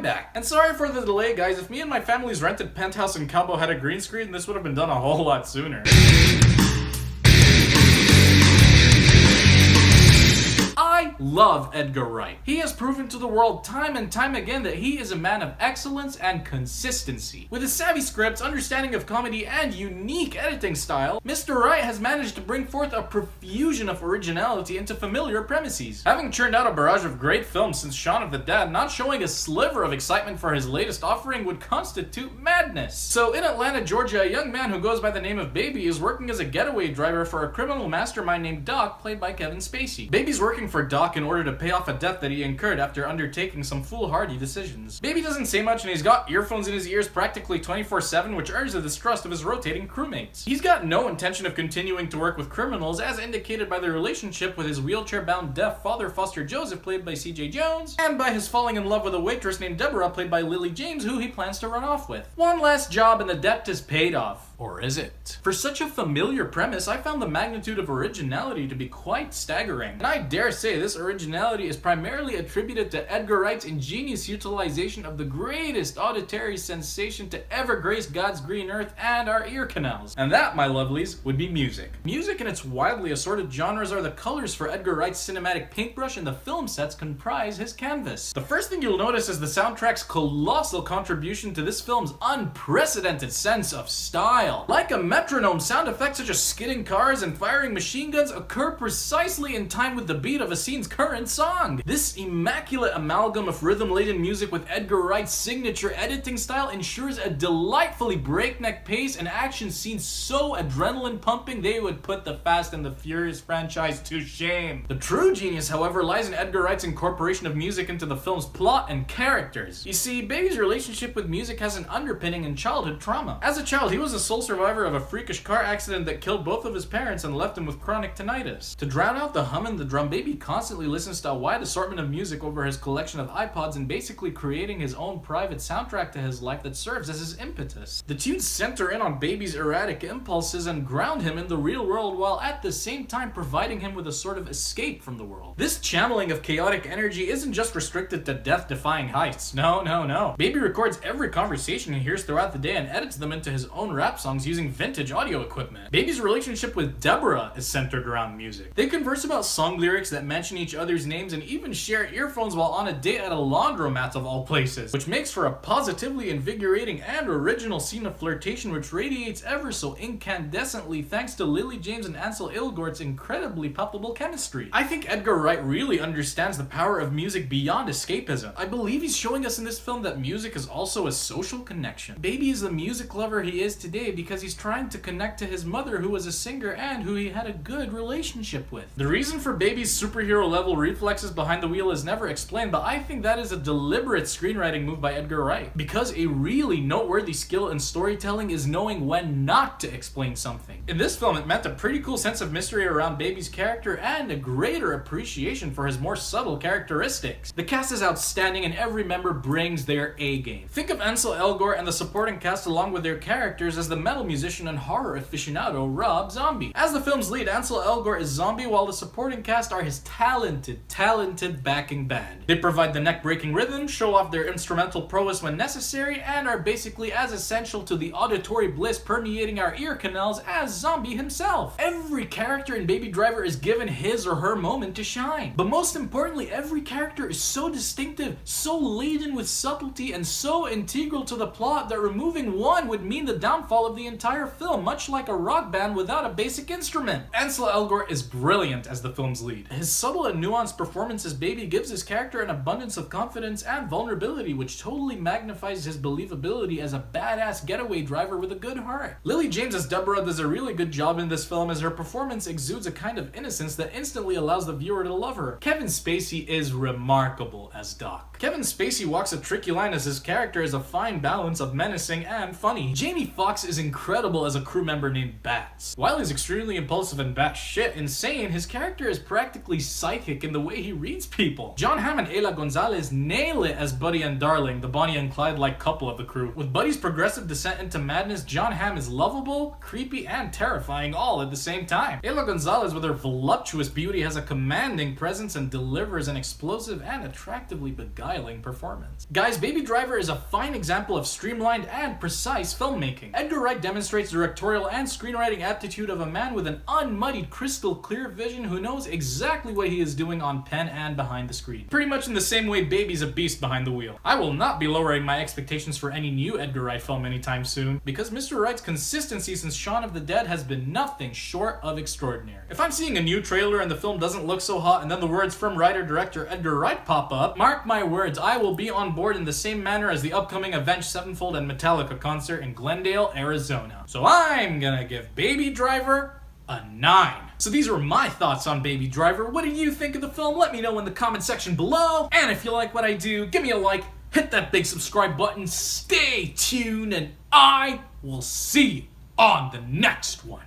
I'm back. And sorry for the delay, guys. If me and my family's rented penthouse in Cabo had a green screen, this would have been done a whole lot sooner. I love Edgar Wright. He has proven to the world time and time again that he is a man of excellence and consistency. With his savvy scripts, understanding of comedy, and unique editing style, Mr. Wright has managed to bring forth a profusion of originality into familiar premises. Having churned out a barrage of great films since Shaun of the Dead, not showing a sliver of excitement for his latest offering would constitute madness. So in Atlanta, Georgia, a young man who goes by the name of Baby is working as a getaway driver for a criminal mastermind named Doc, played by Kevin Spacey. Baby's working for Doc in order to pay off a debt that he incurred after undertaking some foolhardy decisions. Baby doesn't say much, and he's got earphones in his ears practically 24/7, which earns the distrust of his rotating crewmates. He's got no intention of continuing to work with criminals, as indicated by the relationship with his wheelchair-bound deaf father, Foster Joseph, played by CJ Jones, and by his falling in love with a waitress named Deborah, played by Lily James, who he plans to run off with. One last job and the debt is paid off. Or is it? For such a familiar premise, I found the magnitude of originality to be quite staggering. And I dare say this originality is primarily attributed to Edgar Wright's ingenious utilization of the greatest auditory sensation to ever grace God's green earth and our ear canals. And that, my lovelies, would be music. Music and its wildly assorted genres are the colors for Edgar Wright's cinematic paintbrush, and the film sets comprise his canvas. The first thing you'll notice is the soundtrack's colossal contribution to this film's unprecedented sense of style. Like a metronome, sound effects such as skidding cars and firing machine guns occur precisely in time with the beat of a scene's current song. This immaculate amalgam of rhythm-laden music with Edgar Wright's signature editing style ensures a delightfully breakneck pace and action scenes so adrenaline-pumping they would put the Fast and the Furious franchise to shame. The true genius, however, lies in Edgar Wright's incorporation of music into the film's plot and characters. You see, Baby's relationship with music has an underpinning in childhood trauma. As a child, he was a sole survivor of a freakish car accident that killed both of his parents and left him with chronic tinnitus. To drown out the hum and the drum, Baby constantly listens to a wide assortment of music over his collection of iPods and basically creating his own private soundtrack to his life that serves as his impetus. The tunes center in on Baby's erratic impulses and ground him in the real world, while at the same time providing him with a sort of escape from the world. This channeling of chaotic energy isn't just restricted to death-defying heists. No. Baby records every conversation he hears throughout the day and edits them into his own rap songs using vintage audio equipment. Baby's relationship with Deborah is centered around music. They converse about song lyrics that mention each other's names and even share earphones while on a date at a laundromat of all places, which makes for a positively invigorating and original scene of flirtation which radiates ever so incandescently thanks to Lily James and Ansel Elgort's incredibly palpable chemistry. I think Edgar Wright really understands the power of music beyond escapism. I believe he's showing us in this film that music is also a social connection. Baby is the music lover he is today because he's trying to connect to his mother, who was a singer and who he had a good relationship with. The reason for Baby's superhero level reflexes behind the wheel is never explained, but I think that is a deliberate screenwriting move by Edgar Wright, because a really noteworthy skill in storytelling is knowing when not to explain something. In this film, it meant a pretty cool sense of mystery around Baby's character and a greater appreciation for his more subtle characteristics. The cast is outstanding and every member brings their A game. Think of Ansel Elgort and the supporting cast along with their characters as the metal musician and horror aficionado Rob Zombie. As the film's lead, Ansel Elgort is Zombie, while the supporting cast are his talented backing band. They provide the neck-breaking rhythm, show off their instrumental prowess when necessary, and are basically as essential to the auditory bliss permeating our ear canals as Zombie himself. Every character in Baby Driver is given his or her moment to shine. But most importantly, every character is so distinctive, so laden with subtlety, and so integral to the plot that removing one would mean the downfall of the entire film, much like a rock band without a basic instrument. Ansel Elgort is brilliant as the film's lead. His subtle and nuanced performance as Baby gives his character an abundance of confidence and vulnerability, which totally magnifies his believability as a badass getaway driver with a good heart. Lily James as Deborah does a really good job in this film, as her performance exudes a kind of innocence that instantly allows the viewer to love her. Kevin Spacey is remarkable as Doc. Kevin Spacey walks a tricky line as his character is a fine balance of menacing and funny. Jamie Foxx is incredible as a crew member named Bats. While he's extremely impulsive and batshit insane, his character is practically psychic in the way he reads people. John Hamm and Ayla Gonzalez nail it as Buddy and Darling, the Bonnie and Clyde-like couple of the crew. With Buddy's progressive descent into madness, John Hamm is lovable, creepy, and terrifying all at the same time. Ayla Gonzalez, with her voluptuous beauty, has a commanding presence and delivers an explosive and attractively beguiling performance. Guys, Baby Driver is a fine example of streamlined and precise filmmaking. Edgar Wright demonstrates directorial and screenwriting aptitude of a man with an unmuddied, crystal clear vision who knows exactly what he is doing on pen and behind the screen. Pretty much in the same way Baby's a beast behind the wheel. I will not be lowering my expectations for any new Edgar Wright film anytime soon, because Mr. Wright's consistency since Shaun of the Dead has been nothing short of extraordinary. If I'm seeing a new trailer and the film doesn't look so hot and then the words from writer-director Edgar Wright pop up, mark my words, I will be on board in the same manner as the upcoming Avenged Sevenfold and Metallica concert in Glendale, Arizona. So I'm gonna give Baby Driver a 9. So these were my thoughts on Baby Driver. What did you think of the film? Let me know in the comment section below. And if you like what I do, give me a like, hit that big subscribe button, stay tuned, and I will see you on the next one.